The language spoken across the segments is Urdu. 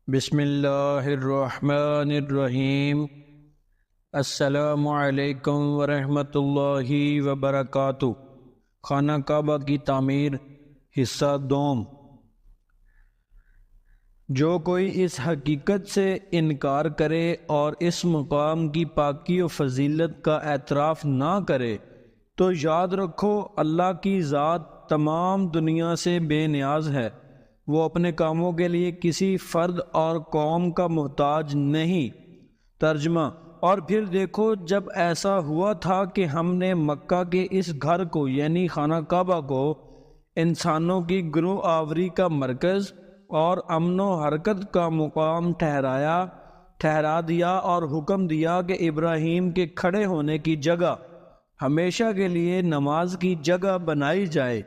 بسم اللہ الرحمن الرحیم۔ السلام علیکم ورحمۃ اللہ وبرکاتہ۔ خانہ کعبہ کی تعمیر، حصہ دوم۔ جو کوئی اس حقیقت سے انکار کرے اور اس مقام کی پاکی و فضیلت کا اعتراف نہ کرے تو یاد رکھو اللہ کی ذات تمام دنیا سے بے نیاز ہے۔ وہ اپنے کاموں کے لیے کسی فرد اور قوم کا محتاج نہیں۔ ترجمہ: اور پھر دیکھو، جب ایسا ہوا تھا کہ ہم نے مکہ کے اس گھر کو یعنی خانہ کعبہ کو انسانوں کی گروہ آوری کا مرکز اور امن و حرکت کا مقام ٹھہرا دیا اور حکم دیا کہ ابراہیم کے کھڑے ہونے کی جگہ ہمیشہ کے لیے نماز کی جگہ بنائی جائے،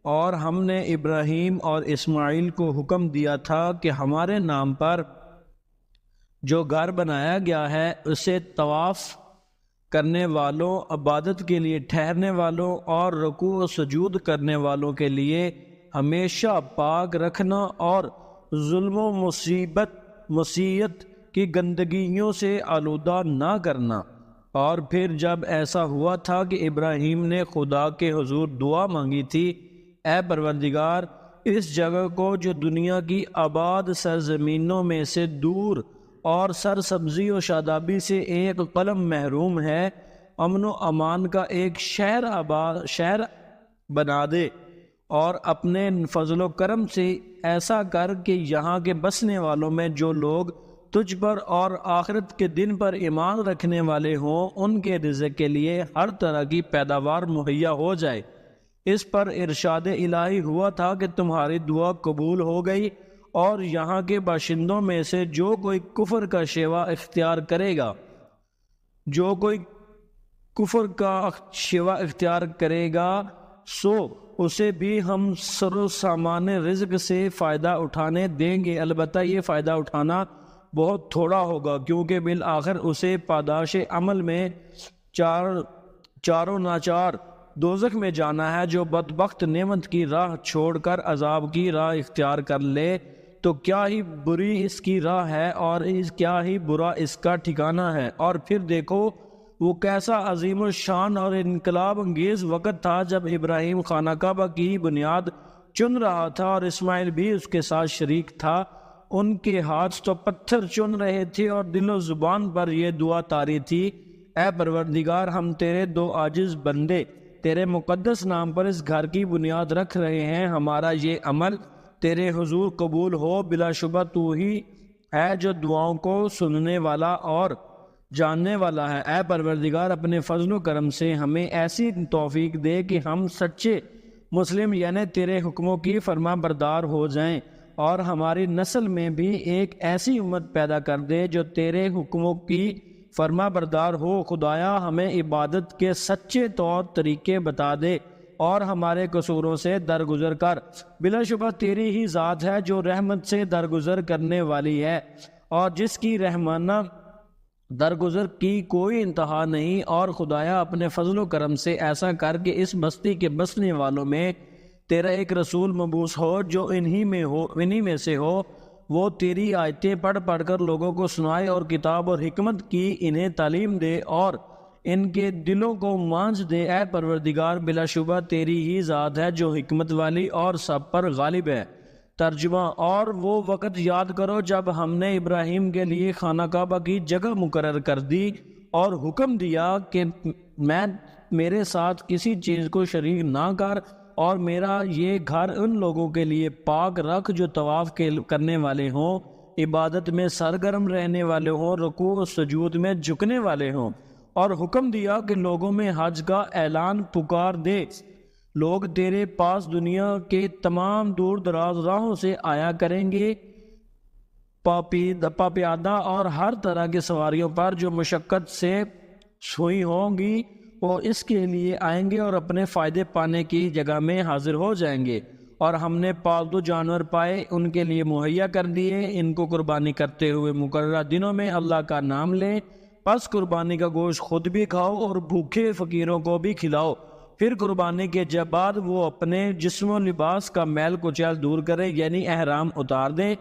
اور ہم نے ابراہیم اور اسماعیل کو حکم دیا تھا کہ ہمارے نام پر جو گھر بنایا گیا ہے اسے طواف کرنے والوں، عبادت کے لیے ٹھہرنے والوں اور رکوع و سجود کرنے والوں کے لیے ہمیشہ پاک رکھنا اور ظلم و معصیت کی گندگیوں سے آلودہ نہ کرنا۔ اور پھر جب ایسا ہوا تھا کہ ابراہیم نے خدا کے حضور دعا مانگی تھی، اے پروردگار، اس جگہ کو جو دنیا کی آباد سرزمینوں میں سے دور اور سرسبزی و شادابی سے ایک قلم محروم ہے، امن و امان کا ایک شہر بنا دے، اور اپنے فضل و کرم سے ایسا کر کہ یہاں کے بسنے والوں میں جو لوگ تجھ پر اور آخرت کے دن پر ایمان رکھنے والے ہوں ان کے رزق کے لیے ہر طرح کی پیداوار مہیا ہو جائے۔ اس پر ارشاد الہی ہوا تھا کہ تمہاری دعا قبول ہو گئی، اور یہاں کے باشندوں میں سے جو کوئی کفر کا شیوا اختیار کرے گا سو اسے بھی ہم سر و سامان رزق سے فائدہ اٹھانے دیں گے، البتہ یہ فائدہ اٹھانا بہت تھوڑا ہوگا، کیونکہ بالآخر اسے پاداش عمل میں چاروں ناچار دوزخ میں جانا ہے۔ جو بدبخت نعمت کی راہ چھوڑ کر عذاب کی راہ اختیار کر لے تو کیا ہی بری اس کی راہ ہے، اور کیا ہی برا اس کا ٹھکانہ ہے۔ اور پھر دیکھو وہ کیسا عظیم الشان اور انقلاب انگیز وقت تھا جب ابراہیم خانہ کعبہ کی بنیاد چن رہا تھا اور اسماعیل بھی اس کے ساتھ شریک تھا۔ ان کے ہاتھ تو پتھر چن رہے تھے اور دل و زبان پر یہ دعا طاری تھی، اے پروردگار، ہم تیرے دو عاجز بندے تیرے مقدس نام پر اس گھر کی بنیاد رکھ رہے ہیں، ہمارا یہ عمل تیرے حضور قبول ہو۔ بلا شبہ تو ہی ہے جو دعاؤں کو سننے والا اور جاننے والا ہے۔ اے پروردگار، اپنے فضل و کرم سے ہمیں ایسی توفیق دے کہ ہم سچے مسلم یعنی تیرے حکموں کی فرما بردار ہو جائیں، اور ہماری نسل میں بھی ایک ایسی امت پیدا کر دے جو تیرے حکموں کی فرما بردار ہو۔ خدایا، ہمیں عبادت کے سچے طور طریقے بتا دے اور ہمارے قصوروں سے درگزر کر۔ بلا شبہ تیری ہی ذات ہے جو رحمت سے درگزر کرنے والی ہے، اور جس کی رحمانہ درگزر کی کوئی انتہا نہیں۔ اور خدایا، اپنے فضل و کرم سے ایسا کر کہ اس بستی کے بسنے والوں میں تیرا ایک رسول مبعوث ہو جو انہی میں سے ہو، وہ تیری آیتیں پڑھ کر لوگوں کو سنائے اور کتاب اور حکمت کی انہیں تعلیم دے اور ان کے دلوں کو مانج دے۔ اے پروردگار، بلا شبہ تیری ہی ذات ہے جو حکمت والی اور سب پر غالب ہے۔ ترجمہ: اور وہ وقت یاد کرو جب ہم نے ابراہیم کے لیے خانہ کعبہ کی جگہ مقرر کر دی اور حکم دیا کہ میرے ساتھ کسی چیز کو شریک نہ کر، اور میرا یہ گھر ان لوگوں کے لیے پاک رکھ جو طواف کرنے والے ہوں، عبادت میں سرگرم رہنے والے ہوں، رکوع و سجود میں جھکنے والے ہوں۔ اور حکم دیا کہ لوگوں میں حج کا اعلان پکار دے، لوگ تیرے پاس دنیا کے تمام دور دراز راہوں سے آیا کریں گے، پاپیادہ اور ہر طرح کی سواریوں پر جو مشقت سے سوئی ہوں گی، وہ اس کے لیے آئیں گے اور اپنے فائدے پانے کی جگہ میں حاضر ہو جائیں گے۔ اور ہم نے پالتو جانور پائے ان کے لیے مہیا کر دیے، ان کو قربانی کرتے ہوئے مقررہ دنوں میں اللہ کا نام لیں، پس قربانی کا گوشت خود بھی کھاؤ اور بھوکے فقیروں کو بھی کھلاؤ۔ پھر قربانی کے بعد وہ اپنے جسم و لباس کا میل کچیل دور کرے، یعنی احرام اتار دے،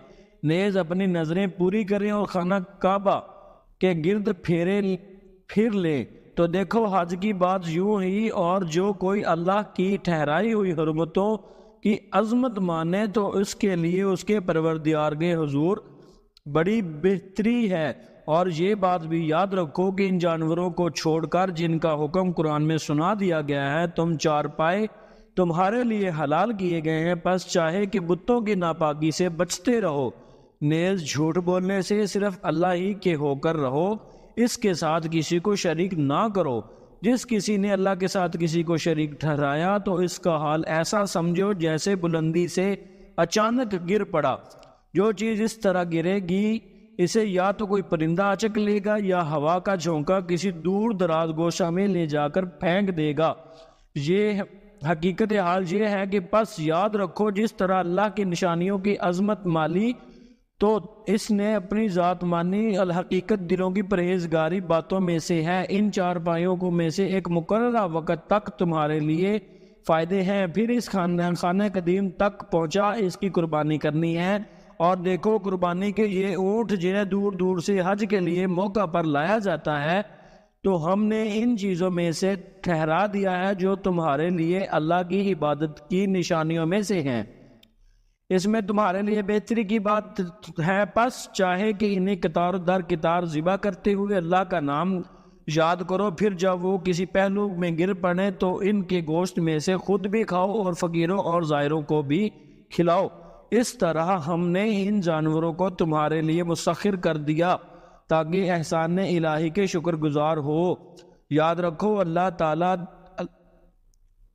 نیز اپنی نظریں پوری کریں اور خانہ کعبہ کے گرد پھر لیں تو دیکھو حج کی بات یوں ہی، اور جو کوئی اللہ کی ٹھہرائی ہوئی حرمتوں کی عظمت مانے تو اس کے لیے اس کے پروردگار کے حضور بڑی بہتری ہے۔ اور یہ بات بھی یاد رکھو کہ ان جانوروں کو چھوڑ کر جن کا حکم قرآن میں سنا دیا گیا ہے، تم چارپائے تمہارے لیے حلال کیے گئے ہیں، پس چاہے کہ بتوں کی ناپاکی سے بچتے رہو، نیز جھوٹ بولنے سے صرف اللہ ہی کے ہو کر رہو، اس کے ساتھ کسی کو شریک نہ کرو۔ جس کسی نے اللہ کے ساتھ کسی کو شریک ٹھہرایا تو اس کا حال ایسا سمجھو جیسے بلندی سے اچانک گر پڑا۔ جو چیز اس طرح گرے گی اسے یا تو کوئی پرندہ اچک لے گا یا ہوا کا جھونکا کسی دور دراز گوشہ میں لے جا کر پھینک دے گا۔ یہ حقیقت حال یہ ہے کہ پس یاد رکھو جس طرح اللہ کی نشانیوں کی عظمت مالی تو اس نے اپنی ذات مانی، الحقیقت دلوں کی پرہیزگاری باتوں میں سے ہے۔ ان چارپائیوں کو میں سے ایک مقررہ وقت تک تمہارے لیے فائدے ہیں، پھر اس خانہ قدیم تک پہنچا اس کی قربانی کرنی ہے۔ اور دیکھو قربانی کے یہ اونٹ جنہیں دور دور سے حج کے لیے موقع پر لایا جاتا ہے تو ہم نے ان چیزوں میں سے ٹھہرا دیا ہے جو تمہارے لیے اللہ کی عبادت کی نشانیوں میں سے ہیں، اس میں تمہارے لیے بہتری کی بات ہے۔ پس چاہے کہ انہیں قطار در قطار ذبح کرتے ہوئے اللہ کا نام یاد کرو، پھر جب وہ کسی پہلو میں گر پڑیں تو ان کے گوشت میں سے خود بھی کھاؤ اور فقیروں اور زائروں کو بھی کھلاؤ۔ اس طرح ہم نے ان جانوروں کو تمہارے لیے مسخر کر دیا تاکہ احسان الہی کے شکر گزار ہو۔ یاد رکھو اللہ تعالیٰ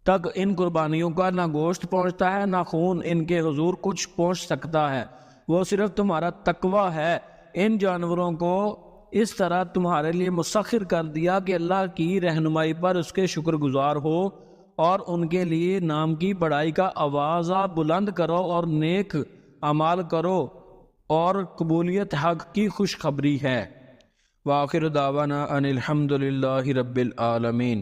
تک ان قربانیوں کا نہ گوشت پہنچتا ہے نہ خون ان کے حضور کچھ پہنچ سکتا ہے، وہ صرف تمہارا تقوی ہے۔ ان جانوروں کو اس طرح تمہارے لیے مسخر کر دیا کہ اللہ کی رہنمائی پر اس کے شکر گزار ہو، اور ان کے لیے نام کی بڑائی کا آوازہ بلند کرو اور نیک اعمال کرو، اور قبولیت حق کی خوشخبری ہے۔ وآخر دعوانا ان الحمد للہ رب العالمین۔